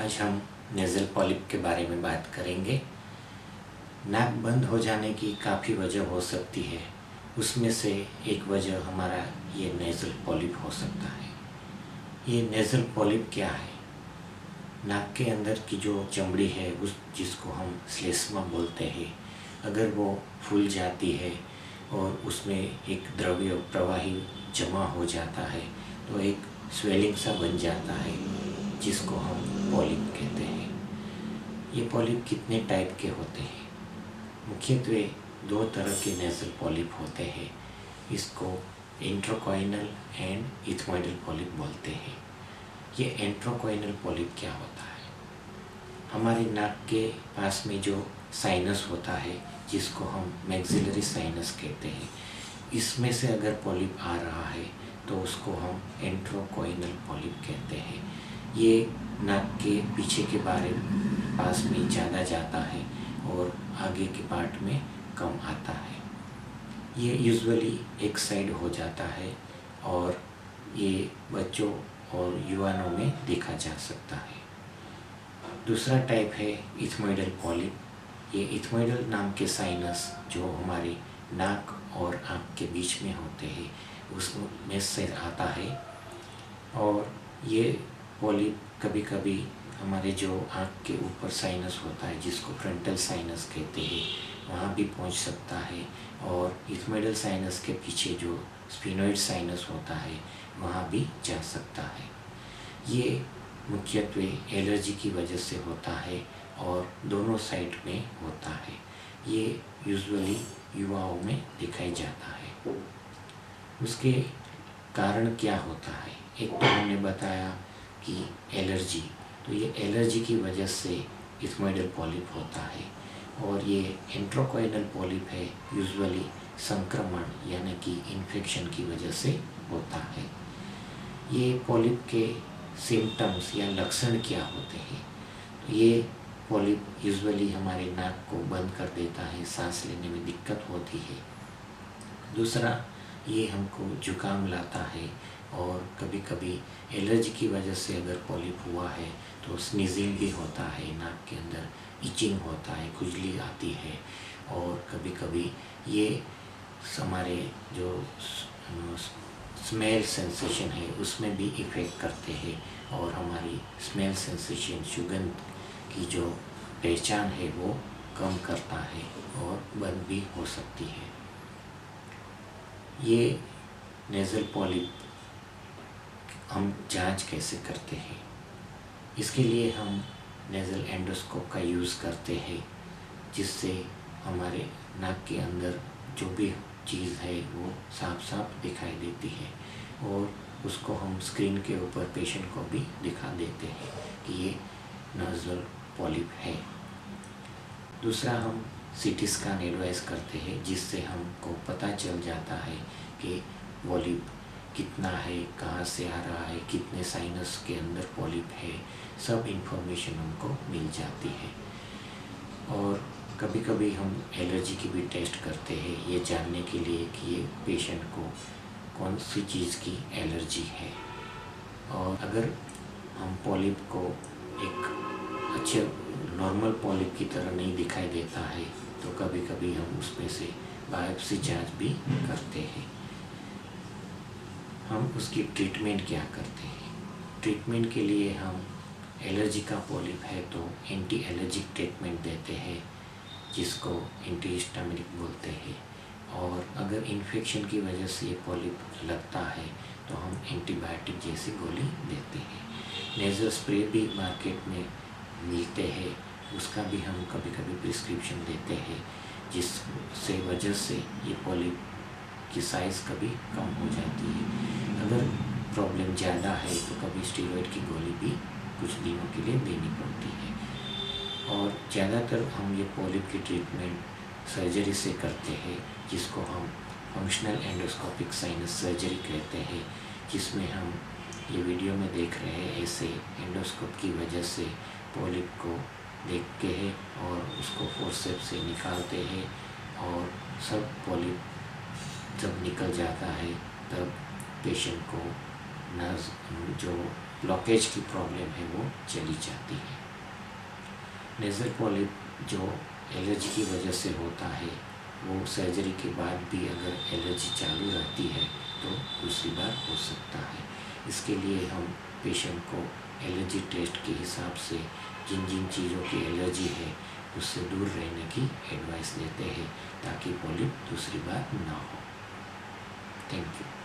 आज हम nasal polyp के बारे में बात करेंगे। नाक बंद हो जाने की काफ़ी वजह हो सकती है, उसमें से एक वजह हमारा ये नेज़ल पॉलिप हो सकता है। ये नेज़ल पॉलिप क्या है? नाक के अंदर की जो चमड़ी है जिसको हम श्लेष्मा बोलते हैं, अगर वो फूल जाती है और उसमें एक द्रव्य प्रवाही जमा हो जाता है तो एक स्वेलिंग सा बन जाता है, जिसको हम पॉलिप कहते हैं। ये पॉलिप कितने टाइप के होते हैं? मुख्यत्वे दो तरह के नेज़ल पॉलिप होते हैं। इसको इंट्राकॉइनल एंड इथमॉइडल पॉलिप बोलते हैं। ये इंट्राकॉइनल पॉलिप क्या होता है? हमारे नाक के पास में जो साइनस होता है, जिसको हम मैक्सिलरी साइनस कहते हैं, इसमें से अगर पॉलिप आ रहा है तो उसको हम इंट्राकॉइनल पॉलिप कहते हैं। ये नाक के पीछे के पास में ज़्यादा जाता है और आगे के पार्ट में कम आता है। ये यूजुअली एक साइड हो जाता है और ये बच्चों और युवाओं में देखा जा सकता है। दूसरा टाइप है इथमॉइडल पॉलिप। ये इथमॉइडल नाम के साइनस जो हमारे नाक और आँख के बीच में होते हैं, उसमें से आता है। और ये पॉलिप कभी कभी हमारे जो आँख के ऊपर साइनस होता है, जिसको फ्रंटल साइनस कहते हैं, वहाँ भी पहुँच सकता है। और इथमॉइडल साइनस के पीछे जो स्फिनोइड साइनस होता है, वहाँ भी जा सकता है। ये मुख्यत्वे एलर्जी की वजह से होता है और दोनों साइड में होता है। ये यूजुअली युवाओं में दिखाई जाता है। उसके कारण क्या होता है? एक तो हमने बताया कि एलर्जी, तो ये एलर्जी की वजह से इथमॉइडल पॉलिप होता है। और ये इंट्राकॉइनल पॉलिप है, यूजुअली संक्रमण यानी कि इन्फेक्शन की वजह से होता है। ये पॉलिप के सिम्टम्स या लक्षण क्या होते हैं? ये पॉलिप यूजुअली हमारे नाक को बंद कर देता है, सांस लेने में दिक्कत होती है। दूसरा, ये हमको जुकाम लाता है और कभी कभी एलर्जी की वजह से अगर पॉलिप हुआ है तो स्नीजिंग भी होता है, नाक के अंदर इचिंग होता है, खुजली आती है। और कभी कभी ये हमारे जो स्मेल सेंसेशन है उसमें भी इफ़ेक्ट करते हैं और हमारी स्मेल सेंसेशन, सुगंध की जो पहचान है वो कम करता है और बंद भी हो सकती है। ये नेज़ल पॉलिप हम जांच कैसे करते हैं? इसके लिए हम नेज़ल एंडोस्कोप का यूज़ करते हैं, जिससे हमारे नाक के अंदर जो भी चीज़ है वो साफ साफ दिखाई देती है और उसको हम स्क्रीन के ऊपर पेशेंट को भी दिखा देते हैं कि ये नेज़ल पॉलिप है। दूसरा, हम सीटी स्कैन एडवाइस करते हैं, जिससे हमको पता चल जाता है कि पॉलिप कितना है, कहाँ से आ रहा है, कितने साइनस के अंदर पॉलिप है, सब इन्फॉर्मेशन हमको मिल जाती है। और कभी कभी हम एलर्जी की भी टेस्ट करते हैं, ये जानने के लिए कि ये पेशेंट को कौन सी चीज़ की एलर्जी है। और अगर हम पॉलिप को एक अच्छे नॉर्मल पॉलिप की तरह नहीं दिखाई देता है तो कभी कभी हम उसमें से बायोप्सी जांच भी करते हैं। हम उसकी ट्रीटमेंट क्या करते हैं? ट्रीटमेंट के लिए हम एलर्जी का पॉलिप है तो एंटी एलर्जिक ट्रीटमेंट देते हैं, जिसको एंटीहिस्टामिनिक बोलते हैं। और अगर इन्फेक्शन की वजह से ये पॉलिप लगता है तो हम एंटीबायोटिक जैसी गोली देते हैं। नेज़ल स्प्रे भी मार्केट में मिलते हैं, उसका भी हम कभी कभी प्रिस्क्रिप्शन देते हैं, जिससे वजह से ये पॉलिप की साइज़ कभी कम हो जाती है। अगर प्रॉब्लम ज़्यादा है तो कभी स्टेरॉइड की गोली भी कुछ दिनों के लिए देनी पड़ती है। और ज़्यादातर हम ये पॉलिप की ट्रीटमेंट सर्जरी से करते हैं, जिसको हम फंक्शनल एंडोस्कोपिक साइनस सर्जरी कहते हैं, जिसमें हम ये वीडियो में देख रहे हैं ऐसे एंडोस्कोप की वजह से पॉलिप को देखते हैं और उसको फोर्सेप्स से निकालते हैं। और सब पॉलिप जब निकल जाता है तब पेशेंट को नर्स जो ब्लॉकेज की प्रॉब्लम है वो चली जाती है। नेज़ल पॉलिप जो एलर्जी की वजह से होता है वो सर्जरी के बाद भी अगर एलर्जी चालू रहती है तो दूसरी बार हो सकता है। इसके लिए हम पेशेंट को एलर्जी टेस्ट के हिसाब से जिन जिन चीज़ों की एलर्जी है उससे दूर रहने की एडवाइस देते हैं ताकि पॉलिप दूसरी बार ना हो। Thank you.